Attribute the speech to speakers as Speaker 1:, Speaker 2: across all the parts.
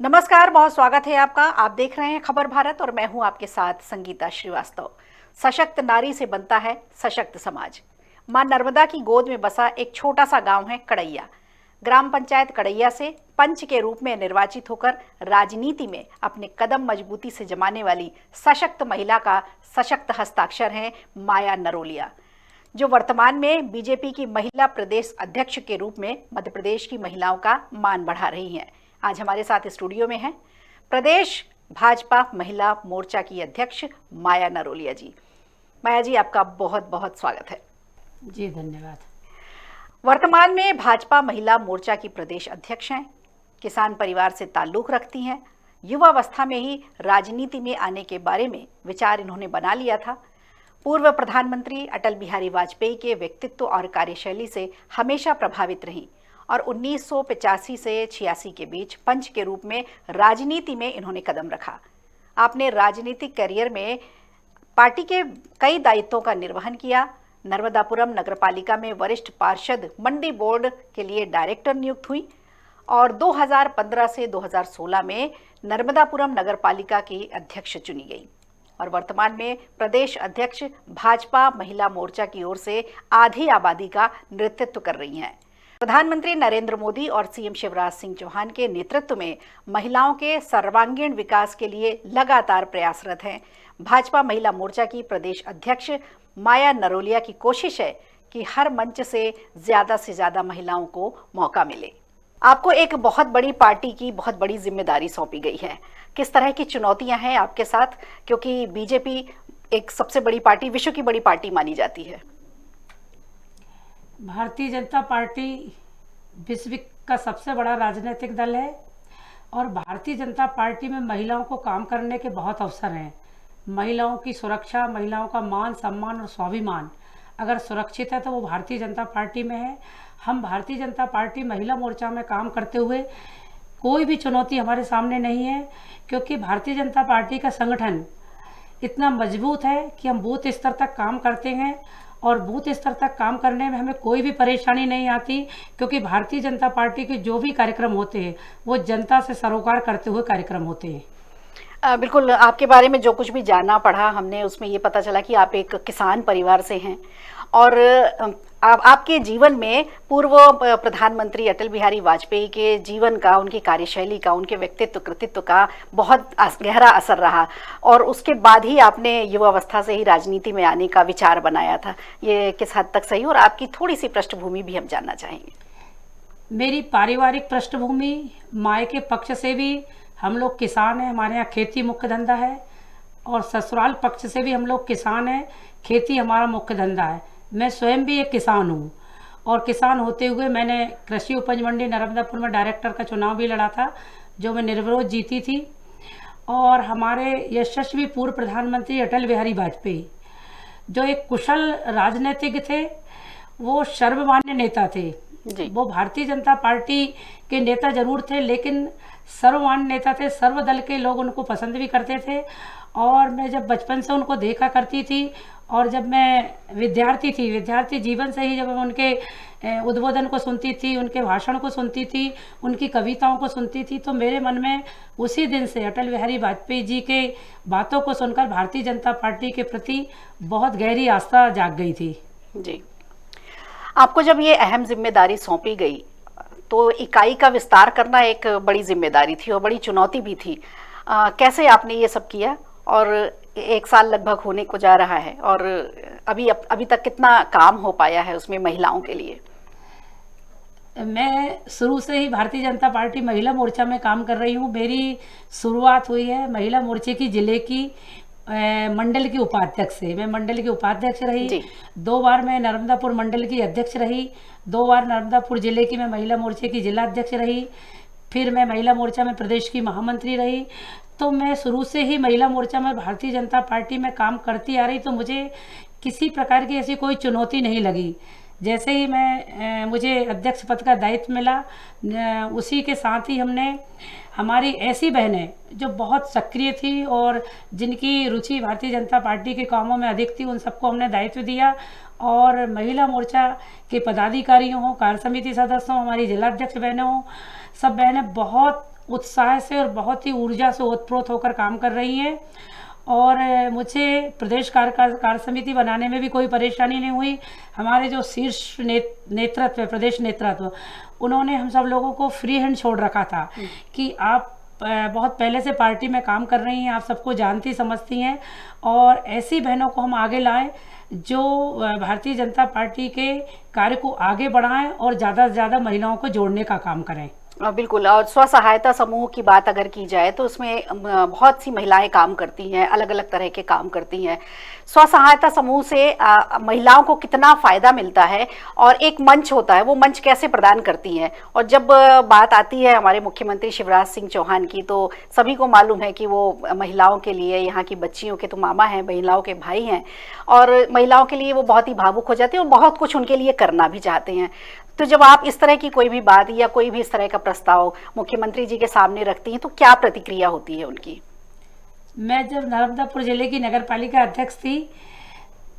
Speaker 1: नमस्कार, बहुत स्वागत है आपका। आप देख रहे हैं खबर भारत और मैं हूं आपके साथ संगीता श्रीवास्तव। सशक्त नारी से बनता है सशक्त समाज। मां नर्मदा की गोद में बसा एक छोटा सा गांव है कड़ैया। ग्राम पंचायत कड़ैया से पंच के रूप में निर्वाचित होकर राजनीति में अपने कदम मजबूती से जमाने वाली सशक्त महिला का सशक्त हस्ताक्षर है माया नरोलिया, जो वर्तमान में बीजेपी की महिला प्रदेश अध्यक्ष के रूप में मध्य प्रदेश की महिलाओं का मान बढ़ा रही हैं। आज हमारे साथ स्टूडियो में हैं प्रदेश भाजपा महिला मोर्चा की अध्यक्ष माया नरोलिया जी। माया जी, आपका बहुत बहुत स्वागत है।
Speaker 2: जी धन्यवाद।
Speaker 1: वर्तमान में भाजपा महिला मोर्चा की प्रदेश अध्यक्ष हैं, किसान परिवार से ताल्लुक रखती हैं। युवावस्था में ही राजनीति में आने के बारे में विचार इन्होंने बना लिया था। पूर्व प्रधानमंत्री अटल बिहारी वाजपेयी के व्यक्तित्व और कार्यशैली से हमेशा प्रभावित रहीं और 1985 से 86 के बीच पंच के रूप में राजनीति में इन्होंने कदम रखा। आपने राजनीतिक करियर में पार्टी के कई दायित्वों का निर्वहन किया। नर्मदापुरम नगरपालिका में वरिष्ठ पार्षद मंडी बोर्ड के लिए डायरेक्टर नियुक्त हुई और 2015 से 2016 में नर्मदापुरम नगरपालिका की अध्यक्ष चुनी गई और वर्तमान में प्रदेश अध्यक्ष भाजपा महिला मोर्चा की ओर से आधी आबादी का नेतृत्व कर रही हैं। प्रधानमंत्री नरेंद्र मोदी और सीएम शिवराज सिंह चौहान के नेतृत्व में महिलाओं के सर्वांगीण विकास के लिए लगातार प्रयासरत हैं। भाजपा महिला मोर्चा की प्रदेश अध्यक्ष माया नरोलिया की कोशिश है कि हर मंच से ज्यादा महिलाओं को मौका मिले। आपको एक बहुत बड़ी पार्टी की बहुत बड़ी जिम्मेदारी सौंपी गई है। किस तरह की चुनौतियां हैं आपके साथ, क्योंकि बीजेपी एक सबसे बड़ी पार्टी, विश्व की बड़ी पार्टी मानी जाती है।
Speaker 2: भारतीय जनता पार्टी विश्व का सबसे बड़ा राजनीतिक दल है और भारतीय जनता पार्टी में महिलाओं को काम करने के बहुत अवसर हैं। महिलाओं की सुरक्षा, महिलाओं का मान सम्मान और स्वाभिमान अगर सुरक्षित है तो वो भारतीय जनता पार्टी में है। हम भारतीय जनता पार्टी महिला मोर्चा में काम करते हुए कोई भी चुनौती हमारे सामने नहीं है, क्योंकि भारतीय जनता पार्टी का संगठन इतना मजबूत है कि हम बूथ स्तर तक काम करते हैं और बूथ स्तर तक काम करने में हमें कोई भी परेशानी नहीं आती, क्योंकि भारतीय जनता पार्टी के जो भी कार्यक्रम होते हैं वो जनता से सरोकार करते हुए कार्यक्रम होते हैं।
Speaker 1: बिल्कुल, आपके बारे में जो कुछ भी जाना पढ़ा हमने, उसमें ये पता चला कि आप एक किसान परिवार से हैं और आपके जीवन में पूर्व प्रधानमंत्री अटल बिहारी वाजपेयी के जीवन का, उनकी कार्यशैली का, उनके व्यक्तित्व कृतित्व का बहुत गहरा असर रहा और उसके बाद ही आपने युवावस्था से ही राजनीति में आने का विचार बनाया था। ये किस हद तक सही, और आपकी थोड़ी सी पृष्ठभूमि भी हम जानना चाहेंगे।
Speaker 2: मेरी पारिवारिक पृष्ठभूमि, माय के पक्ष से भी हम लोग किसान हैं, हमारे यहाँ खेती मुख्य धंधा है, और ससुराल पक्ष से भी हम लोग किसान हैं, खेती हमारा मुख्य धंधा है। मैं स्वयं भी एक किसान हूँ और किसान होते हुए मैंने कृषि उपज मंडी नर्मदापुर में डायरेक्टर का चुनाव भी लड़ा था, जो मैं निर्विरोध जीती थी। और हमारे यशस्वी पूर्व प्रधानमंत्री अटल बिहारी वाजपेयी, जो एक कुशल राजनीतिज्ञ थे, वो सर्वमान्य नेता थे जी। वो भारतीय जनता पार्टी के नेता जरूर थे, लेकिन सर्वमान्य नेता थे। सर्वदल के लोग उनको पसंद भी करते थे और मैं जब बचपन से उनको देखा करती थी और जब मैं विद्यार्थी थी, विद्यार्थी जीवन से ही जब मैं उनके उद्बोधन को सुनती थी, उनके भाषण को सुनती थी, उनकी कविताओं को सुनती थी, तो मेरे मन में उसी दिन से अटल बिहारी वाजपेयी जी के बातों को सुनकर भारतीय जनता पार्टी के प्रति बहुत गहरी आस्था जाग गई थी
Speaker 1: जी। आपको जब ये अहम जिम्मेदारी सौंपी गई तो इकाई का विस्तार करना एक बड़ी जिम्मेदारी थी और बड़ी चुनौती भी थी। कैसे आपने ये सब किया, और एक साल लगभग होने को जा रहा है और अभी तक कितना काम हो पाया है उसमें महिलाओं के लिए?
Speaker 2: मैं शुरू से ही भारतीय जनता पार्टी महिला मोर्चा में काम कर रही हूँ। मेरी शुरुआत हुई है महिला मोर्चे की जिले की मंडल की उपाध्यक्ष से। मैं मंडल की उपाध्यक्ष रही, 2 बार मैं नर्मदापुर मंडल की अध्यक्ष रही, 2 बार नर्मदापुर जिले की मैं महिला मोर्चे की जिला अध्यक्ष रही, फिर मैं महिला मोर्चा में प्रदेश की महामंत्री रही। तो मैं शुरू से ही महिला मोर्चा में भारतीय जनता पार्टी में काम करती आ रही, तो मुझे किसी प्रकार की ऐसी कोई चुनौती नहीं लगी। जैसे ही मुझे अध्यक्ष पद का दायित्व मिला, उसी के साथ ही हमने हमारी ऐसी बहनें जो बहुत सक्रिय थी और जिनकी रुचि भारतीय जनता पार्टी के कामों में अधिक थी, उन सबको हमने दायित्व दिया और महिला मोर्चा के पदाधिकारियों हों, कार्य समिति सदस्य हों, हमारी जिला अध्यक्ष बहनें हों, सब बहनें बहुत उत्साह से और बहुत ही ऊर्जा से ओतप्रोत होकर काम कर रही हैं। और मुझे प्रदेश कार्य समिति बनाने में भी कोई परेशानी नहीं हुई। हमारे जो शीर्ष नेतृत्व है, प्रदेश नेतृत्व, उन्होंने हम सब लोगों को फ्री हैंड छोड़ रखा था कि आप बहुत पहले से पार्टी में काम कर रही हैं, आप सबको जानती समझती हैं, और ऐसी बहनों को हम आगे लाएं जो भारतीय जनता पार्टी के कार्य को आगे बढ़ाएं और ज़्यादा से ज़्यादा महिलाओं को जोड़ने का काम करें।
Speaker 1: बिल्कुल। और स्व सहायता समूह की बात अगर की जाए तो उसमें बहुत सी महिलाएं काम करती हैं, अलग अलग तरह के काम करती हैं। स्व सहायता समूह से महिलाओं को कितना फायदा मिलता है और एक मंच होता है, वो मंच कैसे प्रदान करती हैं? और जब बात आती है हमारे मुख्यमंत्री शिवराज सिंह चौहान की, तो सभी को मालूम है कि वो महिलाओं के लिए, यहाँ की बच्चियों के तो मामा हैं, महिलाओं के भाई हैं, और महिलाओं के लिए वो बहुत ही भावुक हो जाते हैं और बहुत कुछ उनके लिए करना भी चाहते हैं। तो जब आप इस तरह की कोई भी बात या कोई भी इस तरह का प्रस्ताव मुख्यमंत्री जी के सामने रखती हैं तो क्या प्रतिक्रिया होती है उनकी?
Speaker 2: मैं जब नर्मदापुर जिले की नगर पालिका अध्यक्ष थी,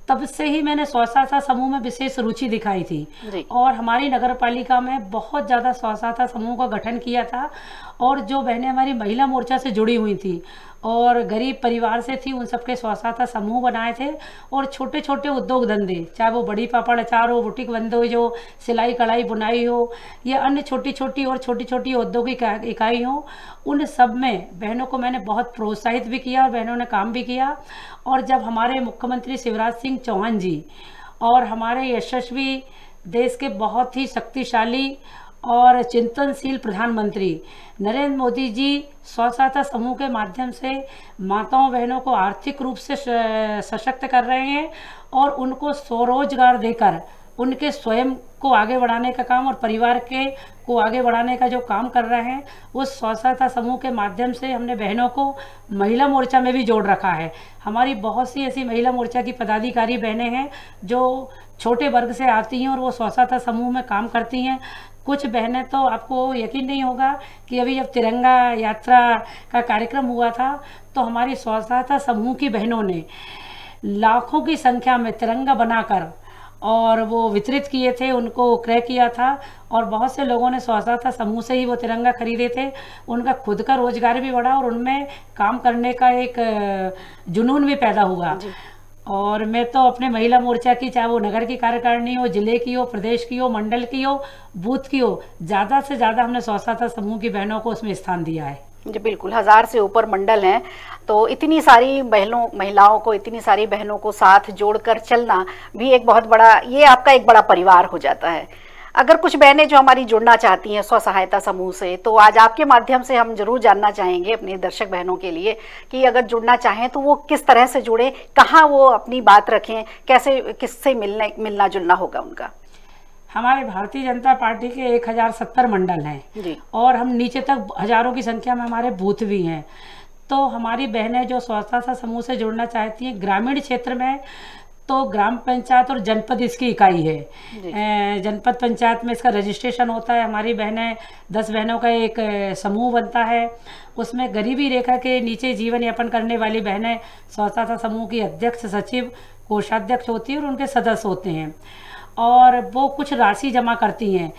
Speaker 2: तब से ही मैंने स्व सहायता समूह में विशेष रुचि दिखाई थी और हमारी नगर पालिका में बहुत ज़्यादा स्व सहायता समूह का गठन किया था। और जो बहनें हमारी महिला मोर्चा से जुड़ी हुई थी और गरीब परिवार से थी, उन सबके स्व सहायता समूह बनाए थे। और छोटे छोटे उद्योग धंधे, चाहे वो बड़ी पापड़ अचार हो, बुटीक बंद हो, जो सिलाई कढ़ाई बुनाई हो, या अन्य छोटी छोटी औद्योगिक इकाई हो, उन सब में बहनों को मैंने बहुत प्रोत्साहित भी किया और बहनों ने काम भी किया। और जब हमारे मुख्यमंत्री शिवराज सिंह चौहान जी और हमारे यशस्वी, देश के बहुत ही शक्तिशाली और चिंतनशील प्रधानमंत्री नरेंद्र मोदी जी स्व सहायता समूह के माध्यम से माताओं बहनों को आर्थिक रूप से सशक्त कर रहे हैं और उनको स्वरोजगार देकर उनके स्वयं को आगे बढ़ाने का काम और परिवार के को आगे बढ़ाने का जो काम कर रहे हैं, उस स्व सहायता समूह के माध्यम से हमने बहनों को महिला मोर्चा में भी जोड़ रखा है। हमारी बहुत सी ऐसी महिला मोर्चा की पदाधिकारी बहनें हैं जो छोटे वर्ग से आती हैं और वो स्व सहायता समूह में काम करती हैं। कुछ बहनें तो आपको यकीन नहीं होगा कि अभी जब तिरंगा यात्रा का कार्यक्रम हुआ था तो हमारी स्व सहायता समूह की बहनों ने लाखों की संख्या में तिरंगा बनाकर और वो वितरित किए थे, उनको क्रय किया था। और बहुत से लोगों ने स्व सहायता समूह से ही वो तिरंगा खरीदे थे। उनका खुद का रोजगार भी बढ़ा और उनमें काम करने का एक जुनून भी पैदा हुआ। और मैं तो अपने महिला मोर्चा की, चाहे वो नगर की कार्यकारिणी हो, जिले की हो, प्रदेश की हो, मंडल की हो, बूथ की हो, ज़्यादा से ज़्यादा हमने स्व सहायता समूह की बहनों को उसमें स्थान दिया है।
Speaker 1: जी बिल्कुल, 1000 से ऊपर मंडल हैं, तो इतनी सारी महिलाओं को, इतनी सारी बहनों को साथ जोड़कर चलना भी एक बहुत बड़ा, ये आपका एक बड़ा परिवार हो जाता है। अगर कुछ बहनें जो हमारी जुड़ना चाहती हैं स्व सहायता समूह से, तो आज आपके माध्यम से हम जरूर जानना चाहेंगे अपने दर्शक बहनों के लिए कि अगर जुड़ना चाहें तो वो किस तरह से जुड़े, कहाँ वो अपनी बात रखें, कैसे, किससे मिलना जुलना होगा उनका?
Speaker 2: हमारे भारतीय जनता पार्टी के 1070 मंडल हैं और हम नीचे तक हजारों की संख्या में हमारे बूथ भी हैं। तो हमारी बहनें जो स्व सहायता समूह से जुड़ना चाहती हैं, ग्रामीण क्षेत्र में तो ग्राम पंचायत और जनपद इसकी इकाई है। जनपद पंचायत में इसका रजिस्ट्रेशन होता है। हमारी बहनें 10 बहनों का एक समूह बनता है, उसमें गरीबी रेखा के नीचे जीवन यापन करने वाली बहनें स्व सहायता समूह की अध्यक्ष, सचिव, कोषाध्यक्ष होती है और उनके सदस्य होते हैं। और वो कुछ राशि जमा करती हैं।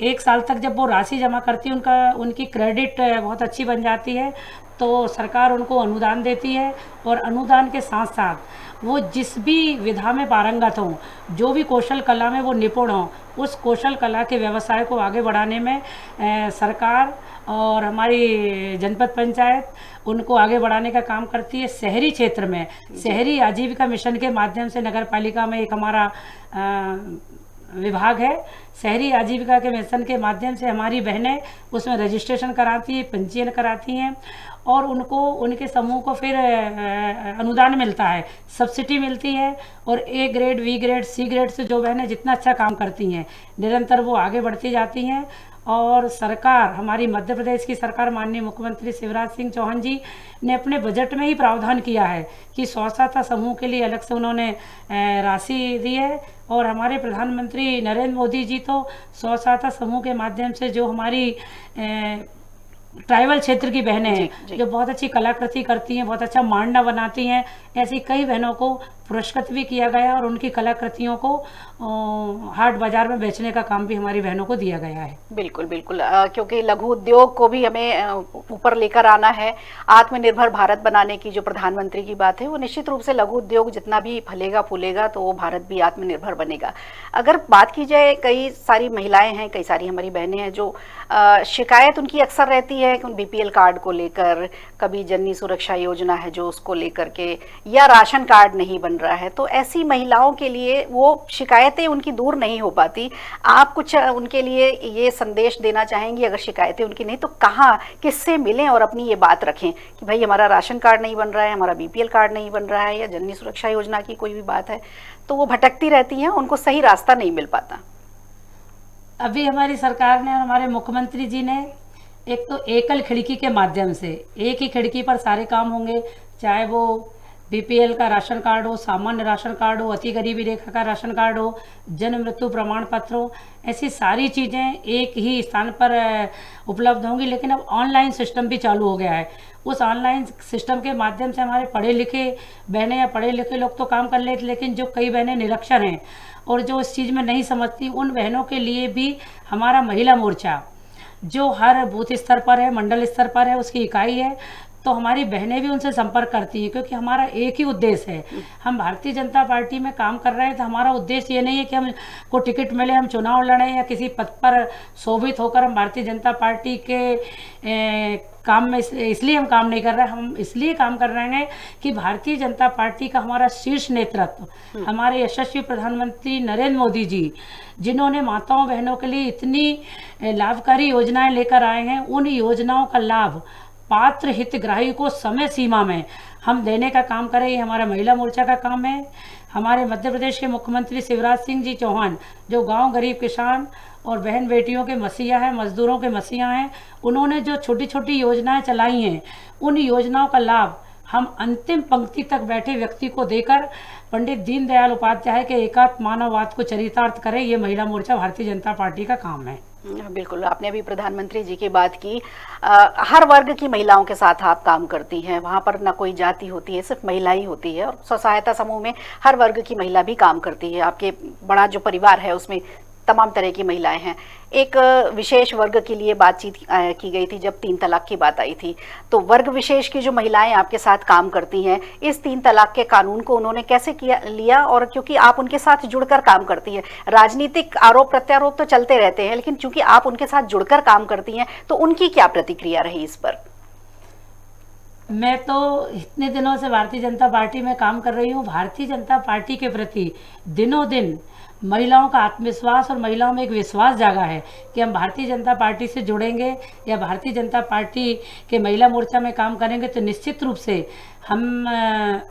Speaker 2: 1 साल तक जब वो राशि जमा करती है, उनकी क्रेडिट बहुत अच्छी बन जाती है, तो सरकार उनको अनुदान देती है। और अनुदान के साथ साथ वो जिस भी विधा में पारंगत हों, जो भी कौशल कला में वो निपुण हों, उस कौशल कला के व्यवसाय को आगे बढ़ाने में सरकार और हमारी जनपद पंचायत उनको आगे बढ़ाने का काम करती है। शहरी क्षेत्र में शहरी आजीविका मिशन के माध्यम से नगर पालिका में एक हमारा विभाग है। शहरी आजीविका के मिशन के माध्यम से हमारी बहनें उसमें रजिस्ट्रेशन कराती हैं, पंजीयन कराती हैं और उनको, उनके समूह को फिर अनुदान मिलता है, सब्सिडी मिलती है। और A grade, B grade, C grade से जो बहनें जितना अच्छा काम करती हैं, निरंतर वो आगे बढ़ती जाती हैं। और सरकार, हमारी मध्य प्रदेश की सरकार, माननीय मुख्यमंत्री शिवराज सिंह चौहान जी ने अपने बजट में ही प्रावधान किया है कि स्व सहायता समूह के लिए अलग से उन्होंने राशि दी है। और हमारे प्रधानमंत्री नरेंद्र मोदी जी तो स्व सहायता समूह के माध्यम से जो हमारी ट्राइबल क्षेत्र की बहनें हैं, जो बहुत अच्छी कलाकृति करती हैं, बहुत अच्छा मांडा बनाती हैं, ऐसी कई बहनों को पुरस्कृत भी किया गया और उनकी कलाकृतियों को हाट बाजार में बेचने का काम भी हमारी बहनों को दिया गया है।
Speaker 1: बिल्कुल बिल्कुल, क्योंकि लघु उद्योग को भी हमें ऊपर लेकर आना है। आत्मनिर्भर भारत बनाने की जो प्रधानमंत्री की बात है, वो निश्चित रूप से लघु उद्योग जितना भी फलेगा फूलेगा तो वो भारत भी आत्मनिर्भर बनेगा। अगर बात की जाए, कई सारी महिलाएं हैं, कई सारी हमारी बहनें हैं जो शिकायत उनकी अक्सर रहती है बीपीएल कार्ड को लेकर, कभी जननी सुरक्षा योजना है जो उसको लेकर के, या राशन कार्ड नहीं बन रहा है। तो ऐसी महिलाओं के लिए वो शिकायतें उनकी दूर नहीं हो पाती। आप कुछ उनके लिए ये संदेश देना चाहेंगी, अगर शिकायतें उनकी नहीं तो कहाँ, किससे मिलें और अपनी ये बात रखें कि भाई हमारा राशन कार्ड नहीं बन रहा है, हमारा बीपीएल कार्ड नहीं बन रहा है, या जननी सुरक्षा योजना की कोई भी बात है, तो वो भटकती रहती हैं, उनको सही रास्ता नहीं मिल पाता।
Speaker 2: अभी हमारी सरकार ने और हमारे मुख्यमंत्री जी ने एक तो एकल खिड़की के माध्यम से, एक ही खिड़की पर सारे काम होंगे, चाहे वो बीपीएल का राशन कार्ड हो, सामान्य राशन कार्ड हो, अति गरीबी रेखा का राशन कार्ड हो, जन्म मृत्यु प्रमाण पत्र हो, ऐसी सारी चीज़ें एक ही स्थान पर उपलब्ध होंगी। लेकिन अब ऑनलाइन सिस्टम भी चालू हो गया है। उस ऑनलाइन सिस्टम के माध्यम से हमारे पढ़े लिखे बहनें या पढ़े लिखे लोग तो काम कर लेते, लेकिन जो कई बहनें निरक्षर हैं और जो इस चीज़ में नहीं समझती, उन बहनों के लिए भी हमारा महिला मोर्चा जो हर बूथ स्तर पर है, मंडल स्तर पर है, उसकी इकाई है, तो हमारी बहनें भी उनसे संपर्क करती हैं, क्योंकि हमारा एक ही उद्देश्य है। हम भारतीय जनता पार्टी में काम कर रहे हैं तो हमारा उद्देश्य ये नहीं है कि हम को टिकट मिले, हम चुनाव लड़ें या किसी पद पर शोभित होकर हम भारतीय जनता पार्टी के काम में इसलिए हम काम नहीं कर रहे हैं। हम इसलिए काम कर रहे हैं कि भारतीय जनता पार्टी का हमारा शीर्ष नेतृत्व, हमारे यशस्वी प्रधानमंत्री नरेंद्र मोदी जी, जिन्होंने माताओं बहनों के लिए इतनी लाभकारी योजनाएं लेकर आए हैं, उन योजनाओं का लाभ पात्र हितग्राही को समय सीमा में हम देने का काम करें। ये हमारा महिला मोर्चा का काम है। हमारे मध्य प्रदेश के मुख्यमंत्री शिवराज सिंह जी चौहान, जो गांव गरीब किसान और बहन बेटियों के मसीहा हैं, मजदूरों के मसीहा हैं, उन्होंने जो छोटी छोटी योजनाएं चलाई हैं, उन योजनाओं का लाभ हम अंतिम पंक्ति तक बैठे व्यक्ति को देकर पंडित दीनदयाल उपाध्याय के एकात्म मानववाद को चरितार्थ करें। ये महिला मोर्चा भारतीय जनता पार्टी का काम है।
Speaker 1: बिल्कुल, आपने अभी प्रधानमंत्री जी की बात की। हर वर्ग की महिलाओं के साथ आप काम करती हैं, वहाँ पर ना कोई जाति होती है, सिर्फ महिला ही होती है, और स्व सहायता समूह में हर वर्ग की महिला भी काम करती है। आपके बड़ा जो परिवार है उसमें तमाम तरह की महिलाएं हैं। एक विशेष वर्ग के लिए बातचीत की गई थी जब 3 तलाक की बात आई थी, तो वर्ग विशेष की जो महिलाएं आपके साथ काम करती हैं, इस 3 तलाक के कानून को उन्होंने कैसे लिया? और क्योंकि आप उनके साथ जुड़कर काम करती हैं, राजनीतिक आरोप प्रत्यारोप तो चलते रहते हैं, लेकिन चूंकि आप उनके साथ जुड़कर काम करती हैं, तो उनकी क्या प्रतिक्रिया रही इस पर?
Speaker 2: मैं तो इतने दिनों से भारतीय जनता पार्टी में काम कर रही हूँ। भारतीय जनता पार्टी के प्रति दिनों दिन महिलाओं का आत्मविश्वास और महिलाओं में एक विश्वास जागा है कि हम भारतीय जनता पार्टी से जुड़ेंगे या भारतीय जनता पार्टी के महिला मोर्चा में काम करेंगे तो निश्चित रूप से हम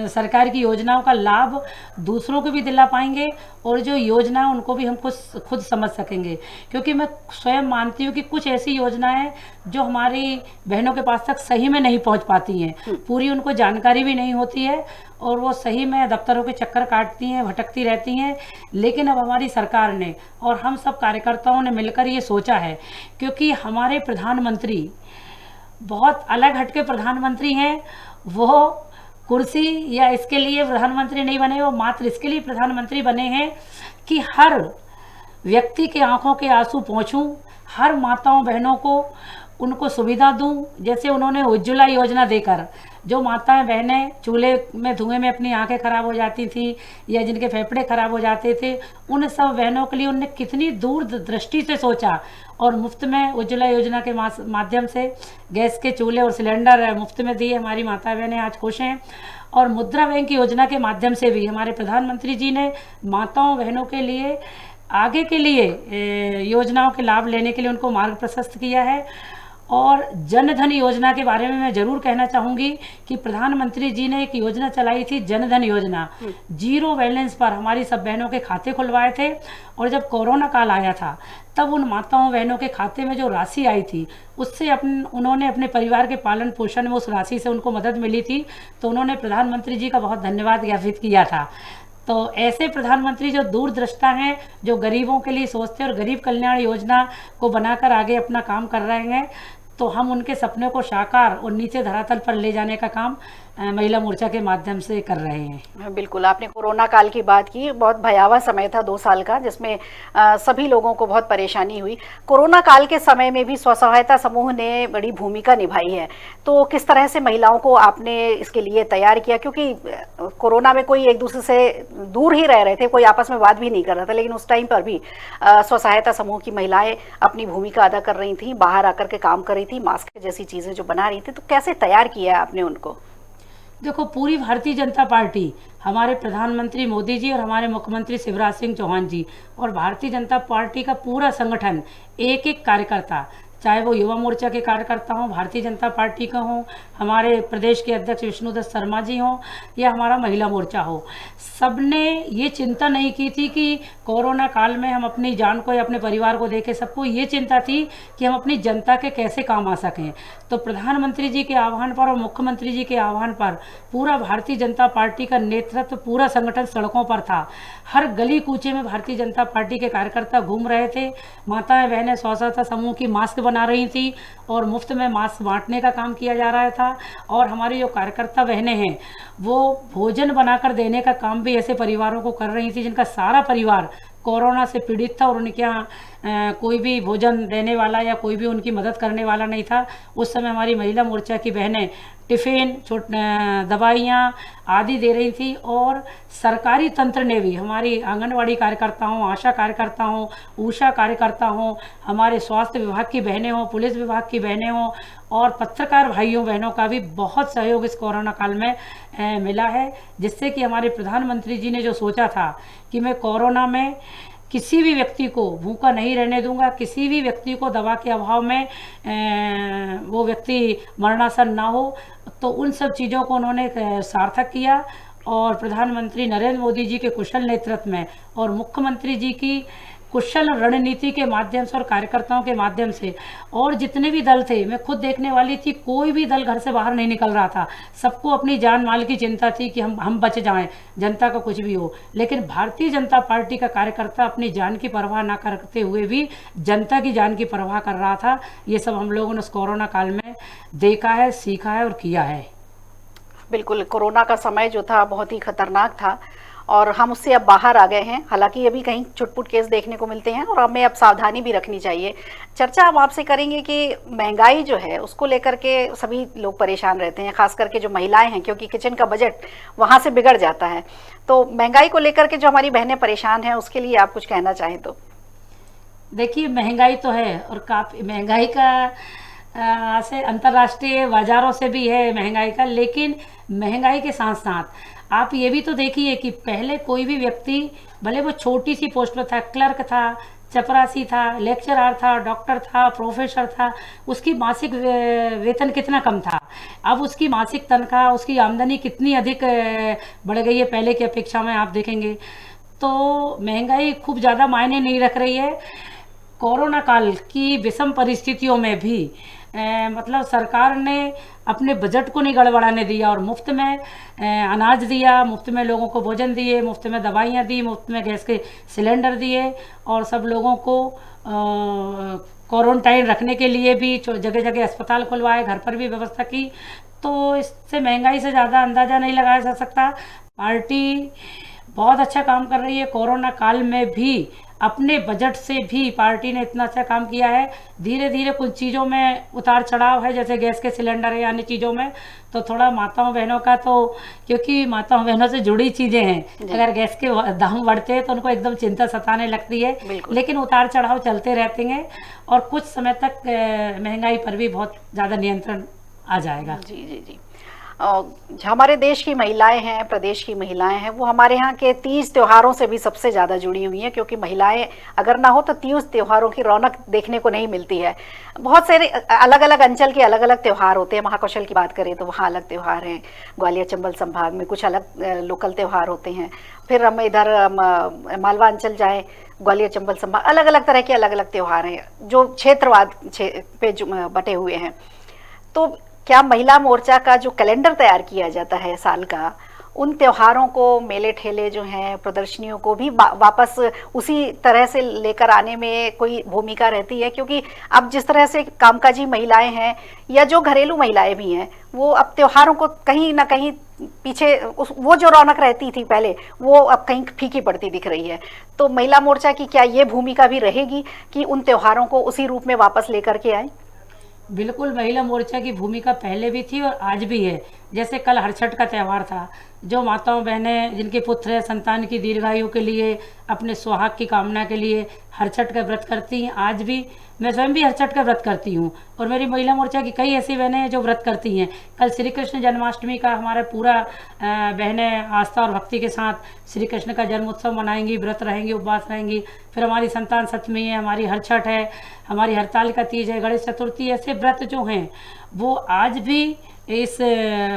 Speaker 2: सरकार की योजनाओं का लाभ दूसरों को भी दिला पाएंगे, और जो योजना है उनको भी हम खुद समझ सकेंगे। क्योंकि मैं स्वयं मानती हूँ कि कुछ ऐसी योजनाएं जो हमारी बहनों के पास तक सही में नहीं पहुँच पाती हैं, पूरी उनको जानकारी भी नहीं होती है, और वो सही में दफ्तरों के चक्कर काटती हैं, भटकती रहती हैं। लेकिन अब हमारी सरकार ने और हम सब कार्यकर्ताओं ने मिलकर ये सोचा है, क्योंकि हमारे प्रधानमंत्री बहुत अलग हटके प्रधानमंत्री हैं। वो कुर्सी या इसके लिए प्रधानमंत्री नहीं बने, वो मात्र इसके लिए प्रधानमंत्री बने हैं कि हर व्यक्ति के आंखों के आंसू पहुँचूं, हर माताओं बहनों को उनको सुविधा दूं। जैसे उन्होंने उज्ज्वला योजना देकर जो माताएं बहनें चूल्हे में धुएं में अपनी आंखें खराब हो जाती थी या जिनके फेफड़े खराब हो जाते थे, उन सब बहनों के लिए उनने कितनी दूर दृष्टि से सोचा और मुफ्त में उज्ज्वला योजना के माध्यम से गैस के चूल्हे और सिलेंडर मुफ्त में दिए। हमारी माता बहनें आज खुश हैं। और मुद्रा बैंक योजना के माध्यम से भी हमारे प्रधानमंत्री जी ने माताओं बहनों के लिए आगे के लिए योजनाओं के लाभ लेने के लिए उनको मार्ग प्रशस्त किया है। और जन धन योजना के बारे में मैं ज़रूर कहना चाहूँगी कि प्रधानमंत्री जी ने एक योजना चलाई थी, जन धन योजना। 0 बैलेंस पर हमारी सब बहनों के खाते खुलवाए थे, और जब कोरोना काल आया था तब उन माताओं बहनों के खाते में जो राशि आई थी उससे उन्होंने अपने परिवार के पालन पोषण में उस राशि से उनको मदद मिली थी, तो उन्होंने प्रधानमंत्री जी का बहुत धन्यवाद ज्ञापित किया था। तो ऐसे प्रधानमंत्री जो दूरदृष्टा हैं, जो गरीबों के लिए सोचते हैं और गरीब कल्याण योजना को बनाकर आगे अपना काम कर रहे हैं, तो हम उनके सपने को साकार और नीचे धरातल पर ले जाने का काम महिला मोर्चा के माध्यम से कर रहे हैं।
Speaker 1: बिल्कुल, आपने कोरोना काल की बात की। बहुत भयावह समय था 2 साल का, जिसमें सभी लोगों को बहुत परेशानी हुई। कोरोना काल के समय में भी स्व सहायता समूह ने बड़ी भूमिका निभाई है। तो किस तरह से महिलाओं को आपने इसके लिए तैयार किया? क्योंकि कोरोना में कोई एक दूसरे से दूर ही रह रहे थे, कोई आपस में बात भी नहीं कर रहा था, लेकिन उस टाइम पर भी स्व सहायता समूह की महिलाएं अपनी भूमिका अदा कर रही थी, बाहर आकर के काम कर रही थी, मास्क जैसी चीजें जो बना रही थी। तो कैसे तैयार किया है आपने उनको?
Speaker 2: देखो, पूरी भारतीय जनता पार्टी, हमारे प्रधानमंत्री मोदी जी और हमारे मुख्यमंत्री शिवराज सिंह चौहान जी और भारतीय जनता पार्टी का पूरा संगठन, एक एक कार्यकर्ता, चाहे वो युवा मोर्चा के कार्यकर्ता हों, भारतीय जनता पार्टी का हों, हमारे प्रदेश के अध्यक्ष विष्णुदत्त शर्मा जी हों या हमारा महिला मोर्चा हो, सबने ये चिंता नहीं की थी कि कोरोना काल में हम अपनी जान को या अपने परिवार को देखें। सबको ये चिंता थी कि हम अपनी जनता के कैसे काम आ सकें। तो प्रधानमंत्री जी के आह्वान पर और मुख्यमंत्री जी के आह्वान पर पूरा भारतीय जनता पार्टी का नेतृत्व, पूरा संगठन सड़कों पर था। हर गली कूचे में भारतीय जनता पार्टी के कार्यकर्ता घूम रहे थे। माताएं बहनें स्व सहायता समूह की मास्क बना रही थी और मुफ्त में मास्क बांटने का काम किया जा रहा था। और हमारी जो कार्यकर्ता बहनें हैं वो भोजन बनाकर देने का काम भी ऐसे परिवारों को कर रही थी जिनका सारा परिवार कोरोना से पीड़ित था और उनके यहाँ कोई भी भोजन देने वाला या कोई भी उनकी मदद करने वाला नहीं था। उस समय हमारी महिला मोर्चा की बहनें टिफ़िन, दवाइयाँ आदि दे रही थी। और सरकारी तंत्र ने भी, हमारी आंगनवाड़ी कार्यकर्ता हों, आशा कार्यकर्ता हों, ऊषा कार्यकर्ता हों, हमारे स्वास्थ्य विभाग की बहनें हों, पुलिस विभाग की बहनें हों और पत्रकार भाइयों बहनों का भी बहुत सहयोग इस कोरोना काल में मिला है। जिससे कि हमारे प्रधानमंत्री जी ने जो सोचा था कि मैं कोरोना में किसी भी व्यक्ति को भूखा नहीं रहने दूंगा, किसी भी व्यक्ति को दवा के अभाव में वो व्यक्ति मरणासन ना हो, तो उन सब चीज़ों को उन्होंने सार्थक किया। और प्रधानमंत्री नरेंद्र मोदी जी के कुशल नेतृत्व में और मुख्यमंत्री जी की कुशल रणनीति के माध्यम से और कार्यकर्ताओं के माध्यम से, और जितने भी दल थे, मैं खुद देखने वाली थी, कोई भी दल घर से बाहर नहीं निकल रहा था। सबको अपनी जान माल की चिंता थी कि हम बच जाएं, जनता का कुछ भी हो। लेकिन भारतीय जनता पार्टी का कार्यकर्ता अपनी जान की परवाह ना करते हुए भी जनता की जान की परवाह कर रहा था। ये सब हम लोगों ने उस कोरोना काल में देखा है, सीखा है और किया है।
Speaker 1: बिल्कुल, कोरोना का समय जो था बहुत ही खतरनाक था और हम उससे अब बाहर आ गए हैं। हालांकि अभी कहीं छुटपुट केस देखने को मिलते हैं और हमें अब सावधानी भी रखनी चाहिए। चर्चा हम आपसे करेंगे कि महंगाई जो है उसको लेकर के सभी लोग परेशान रहते हैं, खास करके जो महिलाएं हैं, क्योंकि किचन का बजट वहां से बिगड़ जाता है। तो महंगाई को लेकर के जो हमारी बहनें परेशान हैं, उसके लिए आप कुछ कहना चाहें तो?
Speaker 2: देखिए, महंगाई तो है और काफ़ी महंगाई का से अंतर्राष्ट्रीय बाज़ारों से भी है महंगाई का। लेकिन महंगाई के साथ साथ आप ये भी तो देखिए कि पहले कोई भी व्यक्ति, भले वो छोटी सी पोस्ट पर था, क्लर्क था, चपरासी था, लेक्चरर था, डॉक्टर था, प्रोफेसर था, उसकी मासिक वेतन कितना कम था। अब उसकी मासिक तनख्वाह, उसकी आमदनी कितनी अधिक बढ़ गई है पहले की अपेक्षा में, आप देखेंगे। तो महंगाई खूब ज़्यादा मायने नहीं रख रही है। कोरोना काल की विषम परिस्थितियों में भी मतलब सरकार ने अपने बजट को नहीं गड़बड़ाने दिया और मुफ्त में अनाज दिया, मुफ्त में लोगों को भोजन दिए, मुफ्त में दवाइयाँ दी, मुफ्त में गैस के सिलेंडर दिए और सब लोगों को क्वारंटाइन रखने के लिए भी जगह जगह अस्पताल खुलवाए, घर पर भी व्यवस्था की। तो इससे महंगाई से ज़्यादा अंदाज़ा नहीं लगाया जा सकता। पार्टी बहुत अच्छा काम कर रही है। कोरोना काल में भी अपने बजट से भी पार्टी ने इतना अच्छा काम किया है। धीरे धीरे कुछ चीज़ों में उतार चढ़ाव है, जैसे गैस के सिलेंडर है, अन्य चीज़ों में तो थोड़ा माताओं बहनों का, तो क्योंकि माताओं बहनों से जुड़ी चीज़ें हैं, अगर गैस के दाम बढ़ते हैं तो उनको एकदम चिंता सताने लगती है। लेकिन उतार चढ़ाव चलते रहते हैं और कुछ समय तक महंगाई पर भी बहुत ज़्यादा नियंत्रण आ जाएगा।
Speaker 1: जी जी जी। हमारे देश की महिलाएं हैं, प्रदेश की महिलाएं हैं, वो हमारे यहाँ के तीज त्योहारों से भी सबसे ज़्यादा जुड़ी हुई हैं, क्योंकि महिलाएं अगर ना हो तो तीज त्योहारों की रौनक देखने को नहीं मिलती है। बहुत सारे अलग अलग अंचल के अलग अलग त्यौहार होते हैं। महाकौशल की बात करें तो वहाँ अलग त्यौहार हैं, ग्वालियर चंबल संभाग में कुछ अलग लोकल त्यौहार होते हैं। फिर हम इधर मालवा अंचल जाएँ, ग्वालियर चंबल संभाग, अलग अलग तरह के अलग अलग त्यौहार हैं जो क्षेत्रवाद पे बटे हुए हैं। तो क्या महिला मोर्चा का जो कैलेंडर तैयार किया जाता है साल का, उन त्योहारों को, मेले ठेले जो हैं, प्रदर्शनियों को भी वापस उसी तरह से लेकर आने में कोई भूमिका रहती है? क्योंकि अब जिस तरह से कामकाजी महिलाएं हैं या जो घरेलू महिलाएं भी हैं, वो अब त्योहारों को कहीं ना कहीं पीछे, वो जो रौनक रहती थी पहले, वो अब कहीं फीकी पड़ती दिख रही है। तो महिला मोर्चा की क्या ये भूमिका भी रहेगी कि उन त्योहारों को उसी रूप में वापस लेकर के आए?
Speaker 2: बिल्कुल, महिला मोर्चा की भूमिका पहले भी थी और आज भी है। जैसे कल हरछठ का त्यौहार था, जो माताओं बहनें जिनके पुत्र है, संतान की दीर्घायु के लिए, अपने सुहाग की कामना के लिए हरछठ का व्रत करती हैं। आज भी मैं स्वयं भी हरछठ का व्रत करती हूँ और मेरी महिला मोर्चा की कई ऐसी बहनें हैं जो व्रत करती हैं। कल श्री कृष्ण जन्माष्टमी का हमारा पूरा बहनें आस्था और भक्ति के साथ श्री कृष्ण का जन्मोत्सव मनाएंगी, व्रत रहेंगी, उपवास रहेंगी। फिर हमारी संतान सप्तमी है, हमारी हरछठ है, हमारी हरतालिका तीज है, गणेश चतुर्थी, ऐसे व्रत जो हैं वो आज भी इस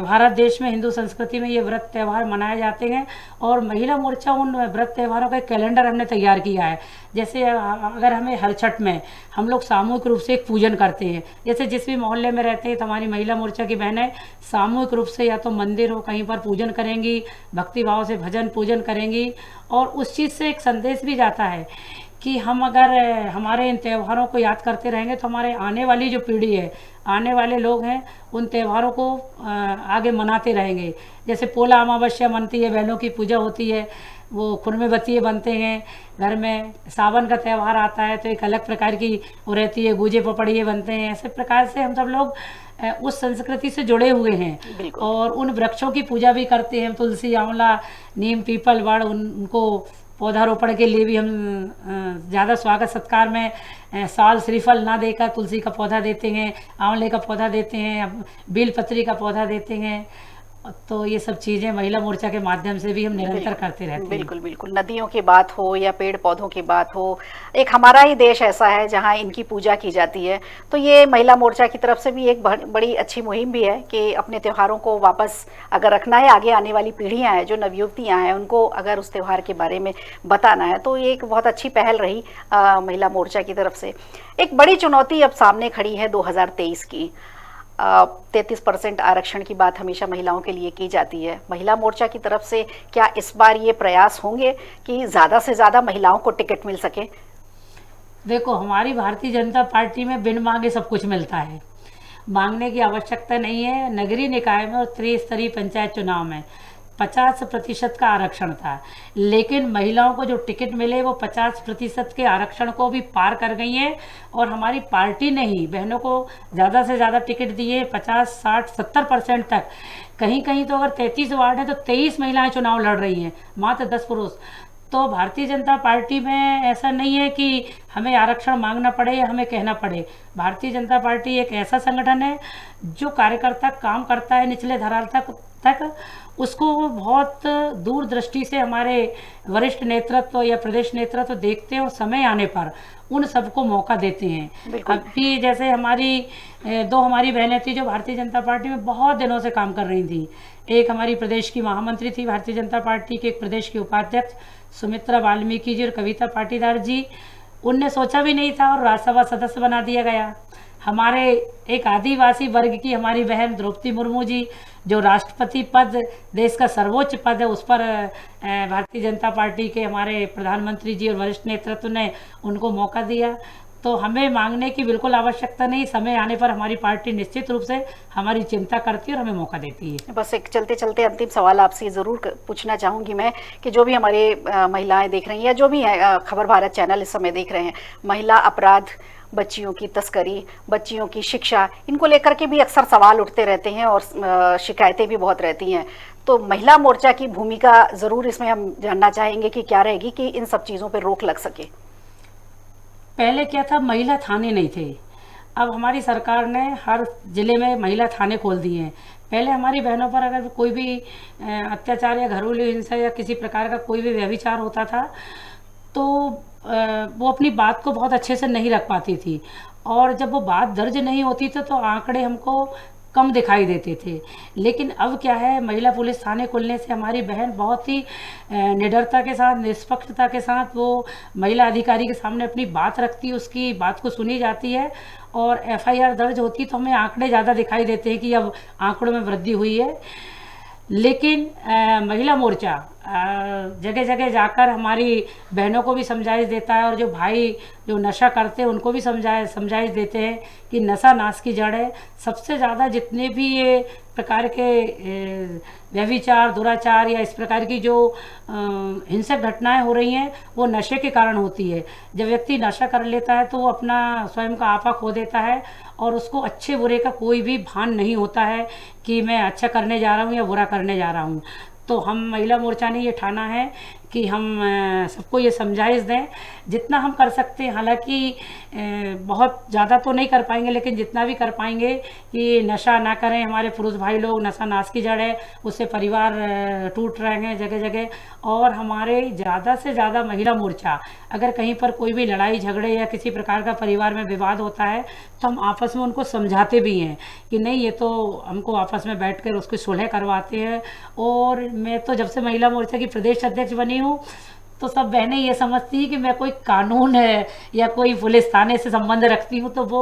Speaker 2: भारत देश में, हिंदू संस्कृति में ये व्रत त्यौहार मनाए जाते हैं। और महिला मोर्चा उन व्रत त्योहारों का एक कैलेंडर हमने तैयार किया है। जैसे अगर हमें हरछठ में हम लोग सामूहिक रूप से एक पूजन करते हैं, जैसे जिस भी मोहल्ले में रहते हैं तो हमारी महिला मोर्चा की बहनें सामूहिक रूप से या तो मंदिर हो कहीं पर पूजन करेंगी, भक्ति भाव से भजन पूजन करेंगी। और उस चीज़ से एक संदेश भी जाता है कि हम अगर हमारे इन त्योहारों को याद करते रहेंगे तो हमारे आने वाली जो पीढ़ी है, आने वाले लोग हैं, उन त्योहारों को आगे मनाते रहेंगे। जैसे पोला अमावस्या मनती है, बहनों की पूजा होती है, वो खुरमे बत्तिये बनते हैं घर में। सावन का त्यौहार आता है तो एक अलग प्रकार की वो रहती है, गूजे पपड़िए बनते हैं। ऐसे प्रकार से हम सब लोग उस संस्कृति से जुड़े हुए हैं और उन वृक्षों की पूजा भी करते हैं। तुलसी, आंवला, नीम, पीपल, वड़, उनको पौधारोपण के लिए भी हम ज़्यादा स्वागत सत्कार में साल श्रीफल ना देकर तुलसी का पौधा देते हैं, आंवले का पौधा देते हैं, बेलपत्री का पौधा देते हैं। तो ये सब चीज़ें महिला मोर्चा के माध्यम से भी हम निरंतर करते रहते हैं।
Speaker 1: बिल्कुल बिल्कुल, नदियों की बात हो या पेड़ पौधों की बात हो, एक हमारा ही देश ऐसा है जहां इनकी पूजा की जाती है। तो ये महिला मोर्चा की तरफ से भी एक बड़ी अच्छी मुहिम भी है कि अपने त्योहारों को वापस अगर रखना है, आगे आने वाली पीढ़ियां हैं, जो नवयुवतियां हैं, उनको अगर उस त्यौहार के बारे में बताना है, तो ये एक बहुत अच्छी पहल रही महिला मोर्चा की तरफ से। एक बड़ी चुनौती अब सामने खड़ी है 2023 की। 33% आरक्षण की बात हमेशा महिलाओं के लिए की जाती है। महिला मोर्चा की तरफ से क्या इस बार ये प्रयास होंगे कि ज़्यादा से ज़्यादा महिलाओं को टिकट मिल सके?
Speaker 2: देखो, हमारी भारतीय जनता पार्टी में बिन मांगे सब कुछ मिलता है, मांगने की आवश्यकता नहीं है। नगरीय निकाय में और त्रिस्तरीय पंचायत चुनाव में 50% का आरक्षण था, लेकिन महिलाओं को जो टिकट मिले वो 50% के आरक्षण को भी पार कर गई हैं। और हमारी पार्टी ने ही बहनों को ज़्यादा से ज़्यादा टिकट दिए, 50, 60, 70% तक। कहीं कहीं तो अगर 33 वार्ड है तो 23 महिलाएं चुनाव लड़ रही हैं, मात्र 10 पुरुष। तो भारतीय जनता पार्टी में ऐसा नहीं है कि हमें आरक्षण मांगना पड़े या हमें कहना पड़े। भारतीय जनता पार्टी एक ऐसा संगठन है जो कार्यकर्ता काम करता है निचले धरातल तक उसको बहुत दूरदृष्टि से हमारे वरिष्ठ नेतृत्व या प्रदेश नेतृत्व देखते हैं और समय आने पर उन सबको मौका देते हैं। अभी जैसे दो हमारी बहनें थी जो भारतीय जनता पार्टी में बहुत दिनों से काम कर रही थी। एक हमारी प्रदेश की महामंत्री थी भारतीय जनता पार्टी के, एक प्रदेश की उपाध्यक्ष सुमित्रा वाल्मीकि जी और कविता पाटीदार जी। उनने सोचा भी नहीं था और राज्यसभा सदस्य बना दिया गया। हमारे एक आदिवासी वर्ग की हमारी बहन द्रौपदी मुर्मू जी, जो राष्ट्रपति पद, देश का सर्वोच्च पद है, उस पर भारतीय जनता पार्टी के हमारे प्रधानमंत्री जी और वरिष्ठ नेतृत्व ने उनको मौका दिया। तो हमें मांगने की बिल्कुल आवश्यकता नहीं, समय आने पर हमारी पार्टी निश्चित रूप से हमारी चिंता करती है और हमें मौका देती है।
Speaker 1: बस एक चलते चलते अंतिम सवाल आपसे ज़रूर पूछना चाहूँगी मैं कि जो भी हमारे महिलाएं देख रही हैं या जो भी है खबर भारत चैनल इस समय देख रहे हैं, महिला अपराध, बच्चियों की तस्करी, बच्चियों की शिक्षा, इनको लेकर के भी अक्सर सवाल उठते रहते हैं और शिकायतें भी बहुत रहती हैं। तो महिला मोर्चा की भूमिका ज़रूर इसमें हम जानना चाहेंगे कि क्या रहेगी कि इन सब चीज़ों पर रोक लग सके।
Speaker 2: पहले क्या था, महिला थाने नहीं थे। अब हमारी सरकार ने हर जिले में महिला थाने खोल दिए हैं। पहले हमारी बहनों पर अगर कोई भी अत्याचार या घरेलू हिंसा या किसी प्रकार का कोई भी व्यभिचार होता था तो वो अपनी बात को बहुत अच्छे से नहीं रख पाती थी, और जब वो बात दर्ज नहीं होती थी तो आंकड़े हमको कम दिखाई देते थे। लेकिन अब क्या है, महिला पुलिस थाने खुलने से हमारी बहन बहुत ही निडरता के साथ, निष्पक्षता के साथ वो महिला अधिकारी के सामने अपनी बात रखती है, उसकी बात को सुनी जाती है और FIR दर्ज होती। तो हमें आंकड़े ज़्यादा दिखाई देते हैं कि अब आंकड़ों में वृद्धि हुई है। लेकिन महिला मोर्चा जगह जगह जाकर हमारी बहनों को भी समझाइश देता है, और जो भाई जो नशा करते हैं उनको भी समझाइश देते हैं कि नशा नाश की जड़ है। सबसे ज़्यादा जितने भी ये प्रकार के व्यभिचार, दुराचार या इस प्रकार की जो हिंसक घटनाएं हो रही हैं वो नशे के कारण होती है। जब व्यक्ति नशा कर लेता है तो वो अपना स्वयं का आपा खो देता है और उसको अच्छे बुरे का कोई भी भान नहीं होता है कि मैं अच्छा करने जा रहा हूँ या बुरा करने जा रहा हूँ। तो हम महिला मोर्चा ने ये ठाना है कि हम सबको ये समझाइश दें जितना हम कर सकते हैं। हालांकि बहुत ज़्यादा तो नहीं कर पाएंगे, लेकिन जितना भी कर पाएंगे कि नशा ना करें। हमारे पुरुष भाई लोग, नशा नाश की जड़ है, उससे परिवार टूट रहे हैं जगह जगह। और हमारे ज़्यादा से ज़्यादा महिला मोर्चा अगर कहीं पर कोई भी लड़ाई झगड़े या किसी प्रकार का परिवार में विवाद होता है तो हम आपस में उनको समझाते भी हैं कि नहीं, ये तो हमको आपस में बैठकर उसकी सुलह करवाते हैं। और मैं तो जब से महिला मोर्चा की प्रदेश अध्यक्ष बनी हूँ तो सब बहनें ये समझती हैं कि मैं कोई कानून है या कोई पुलिस थाने से संबंध रखती हूँ। तो वो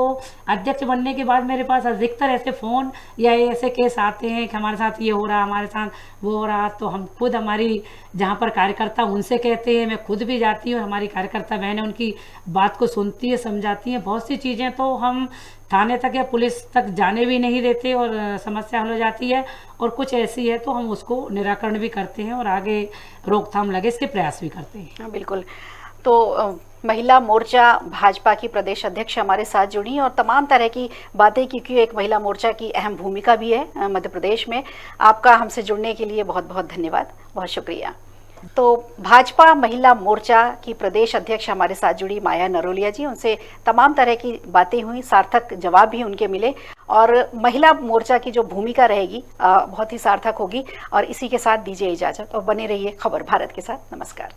Speaker 2: अध्यक्ष बनने के बाद मेरे पास अधिकतर ऐसे फ़ोन या ऐसे केस आते हैं कि हमारे साथ ये हो रहा, हमारे साथ वो हो रहा। तो हम खुद हमारी जहाँ पर कार्यकर्ता उनसे कहते हैं, मैं खुद भी जाती हूँ, हमारी कार्यकर्ता बहनें उनकी बात को सुनती है, समझाती हैं। बहुत सी चीज़ें तो हम थाने तक या पुलिस तक जाने भी नहीं देते और समस्या हल हो जाती है। और कुछ ऐसी है तो हम उसको निराकरण भी करते हैं और आगे रोकथाम लगे इसके प्रयास भी करते हैं।
Speaker 1: हाँ, बिल्कुल। तो महिला मोर्चा भाजपा की प्रदेश अध्यक्ष हमारे साथ जुड़ी और तमाम तरह की बातें, क्योंकि एक महिला मोर्चा की अहम भूमिका भी है मध्य प्रदेश में। आपका हमसे जुड़ने के लिए बहुत बहुत धन्यवाद, बहुत शुक्रिया। तो भाजपा महिला मोर्चा की प्रदेश अध्यक्ष हमारे साथ जुड़ी माया नरोलिया जी, उनसे तमाम तरह की बातें हुई, सार्थक जवाब भी उनके मिले और महिला मोर्चा की जो भूमिका रहेगी बहुत ही सार्थक होगी। और इसी के साथ दीजिए इजाजत और बने रहिए खबर भारत के साथ। नमस्कार।